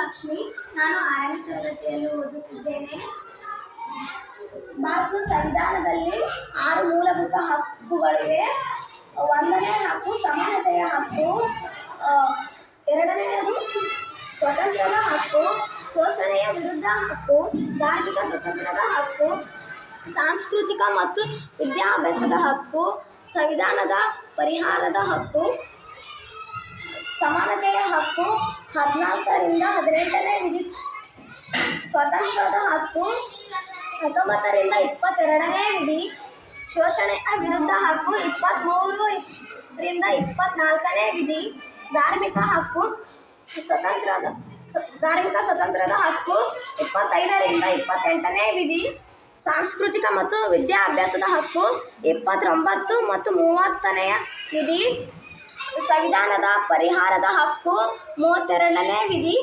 ಲಕ್ಷ್ಮಿ. ನಾನು 6ನೇ ತರಗತಿಯಲ್ಲಿ ಓದುತ್ತಿದ್ದೇನೆ. ಭಾರತದ ಸಂವಿಧಾನದಲ್ಲಿ 6 ಮೂಲಭೂತ ಹಕ್ಕುಗಳಿವೆ. 1ನೇ ಹಕ್ಕು ಸಮಾನತೆಯ ಹಕ್ಕು, 2ನೇದು ಸ್ವಾತಂತ್ರ್ಯದ ಹಕ್ಕು, ಶೋಷಣೆಯ ವಿರುದ್ಧ ಹಕ್ಕು, ಧಾರ್ಮಿಕ ಸ್ವಾತಂತ್ರ್ಯದ ಹಕ್ಕು, ಸಾಂಸ್ಕೃತಿಕ ಮತ್ತು ವಿದ್ಯಾಭ್ಯಾಸದ ಹಕ್ಕು, ಸಂವಿಧಾನದ ಪರಿಹಾರದ ಹಕ್ಕು. ಸಮಾನತೆಯ ಹಕ್ಕು 14ರಿಂದ 18ನೇ ವಿಧಿ, ಸ್ವಾತಂತ್ರ್ಯದ ಹಕ್ಕು 19ರಿಂದ 22ನೇ ವಿಧಿ, ಶೋಷಣೆಯ ವಿರುದ್ಧ ಹಕ್ಕು 23ರಿಂದ 24ನೇ ವಿಧಿ, ಧಾರ್ಮಿಕ ಸ್ವಾತಂತ್ರ್ಯದ ಹಕ್ಕು 25ರಿಂದ 28ನೇ ವಿಧಿ, ಸಾಂಸ್ಕೃತಿಕ ಮತ್ತು ವಿದ್ಯಾಭ್ಯಾಸದ ಹಕ್ಕು 29 ಮತ್ತು 30ನೇ ವಿಧಿ, ಸಂವಿಧಾನದ ಪರಿಹಾರದ ಹಕ್ಕು 32ನೇ ವಿಧಿ.